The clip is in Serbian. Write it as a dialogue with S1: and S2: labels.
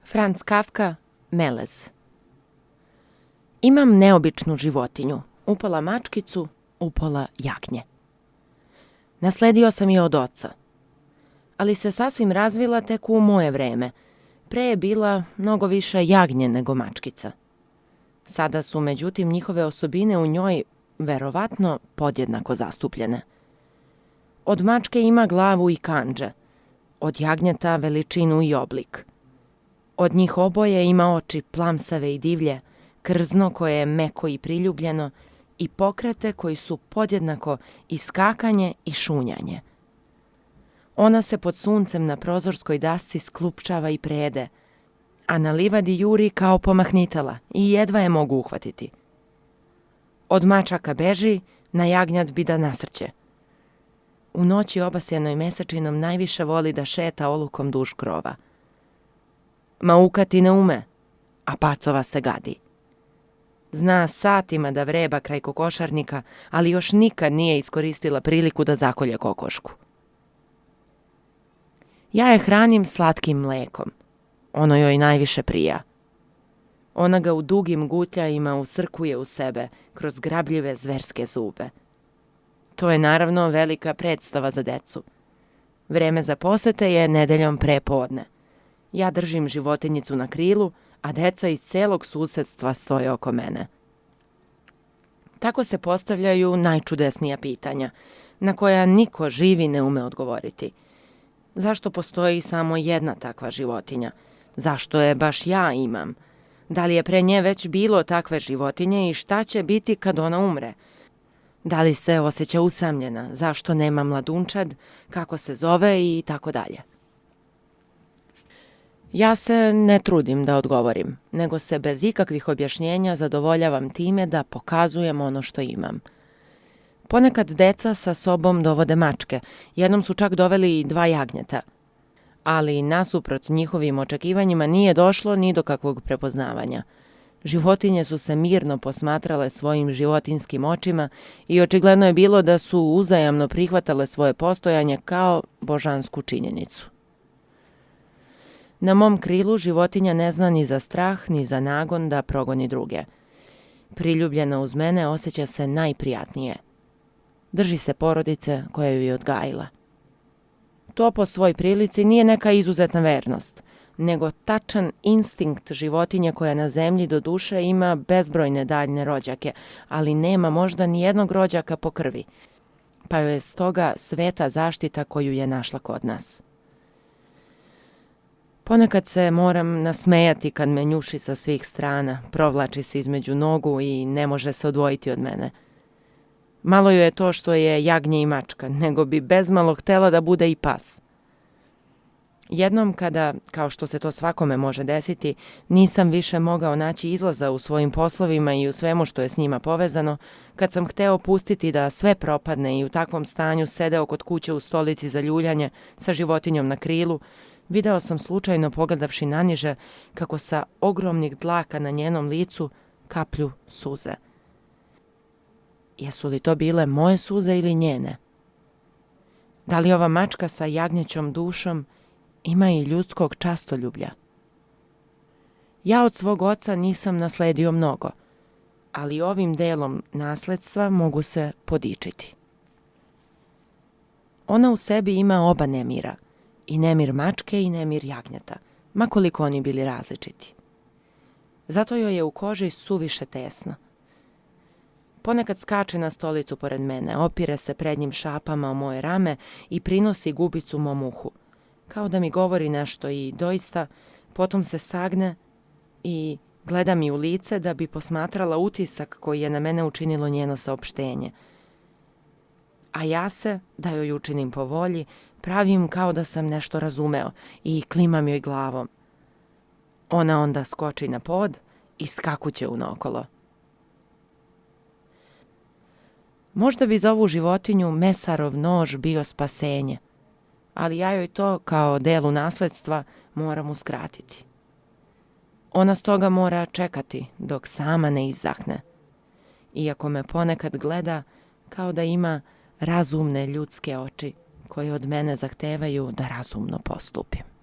S1: Franz Kafka, Melez. Imam neobičnu životinju, upola mačkicu, upola jagnje. Nasledio sam je od oca, ali se sasvim razvila tek u moje vreme. Pre je bila mnogo više jagnje nego mačkica. Sada su, međutim, njihove osobine u njoj verovatno podjednako zastupljene. Od mačke ima glavu i kandže, od jagnjeta veličinu i oblik. Od njih oboje ima oči plamsave i divlje, krzno koje je meko i priljubljeno i pokrete koji su podjednako i skakanje i šunjanje. Ona se pod suncem na prozorskoj dasci sklupčava i prede, a na livadi juri kao pomahnitala i jedva je mogu uhvatiti. Od mačaka beži, na jagnjad bi da nasrće. U noći obasjanoj mesečinom najviše voli da šeta olukom duž krova. Maukati ne ume, a pacova se gadi. Zna satima da vreba kraj kokošarnika, ali još nikad nije iskoristila priliku da zakolje kokošku. Ja je hranim slatkim mlekom. Ono joj najviše prija. Ona ga u dugim gutljajima usrkuje u sebe kroz grabljive zverske zube. To je naravno velika predstava za decu. Vreme za posete je nedeljom pre podne. Ja držim životinjicu na krilu, a deca iz celog susedstva stoje oko mene. Tako se postavljaju najčudesnija pitanja, na koja niko živi ne ume odgovoriti. Zašto postoji samo jedna takva životinja? Zašto je baš ja imam? Da li je pre nje već bilo takve životinje i šta će biti kad ona umre? Da li se osjeća usamljena? Zašto nema mladunčad? Kako se zove i tako dalje? Ja se ne trudim da odgovorim, nego se bez ikakvih objašnjenja zadovoljavam time da pokazujem ono što imam. Ponekad deca sa sobom dovode mačke, jednom su čak doveli i 2 jagnjeta, ali nasuprot njihovim očekivanjima nije došlo ni do kakvog prepoznavanja. Životinje su se mirno posmatrale svojim životinskim očima i očigledno je bilo da su uzajamno prihvatale svoje postojanje kao božansku činjenicu. Na mom krilu životinja ne zna ni za strah, ni za nagon da progoni druge. Priljubljena uz mene osjeća se najprijatnije. Drži se porodice koja ju je odgajila. To po svoj prilici nije neka izuzetna vernost, nego tačan instinkt životinje koja na zemlji do duše ima bezbrojne daljne rođake, ali nema možda ni jednog rođaka po krvi, pa joj je stoga sveta zaštita koju je našla kod nas. Ponekad se moram nasmejati kad me njuši sa svih strana, provlači se između nogu i ne može se odvojiti od mene. Malo joj je to što je jagnje i mačka, nego bi bezmalo htela da bude i pas. Jednom kada, kao što se to svakome može desiti, nisam više mogao naći izlaza u svojim poslovima i u svemu što je s njima povezano, kad sam hteo pustiti da sve propadne i u takvom stanju sedeo kod kuće u stolici za ljuljanje sa životinjom na krilu, video sam slučajno pogledavši naniže kako sa ogromnih dlaka na njenom licu kaplju suze. Jesu li to bile moje suze ili njene? Da li ova mačka sa jagnjećom dušom ima i ljudskog častoljublja? Ja od svog oca nisam nasledio mnogo, ali ovim delom nasledstva mogu se podičiti. Ona u sebi ima oba nemira, i nemir mačke i nemir jagnjeta, ma koliko oni bili različiti. Zato joj je u koži suviše tesno. Ponekad skače na stolicu pored mene, opire se prednjim šapama o moje rame i prinosi gubicu mom uhu, kao da mi govori nešto i doista potom se sagne i gleda mi u lice da bi posmatrala utisak koji je na mene učinilo njeno saopštenje. A ja se, da joj učinim po volji, pravim kao da sam nešto razumeo i klimam joj glavom. Ona onda skoči na pod i skakuće unaokolo. Možda bi za ovu životinju mesarov nož bio spasenje, ali ja joj to, kao delu nasledstva, moram uskratiti. Ona stoga mora čekati dok sama ne izdahne, iako me ponekad gleda kao da ima razumne ljudske oči koje od mene zahtevaju da razumno postupim.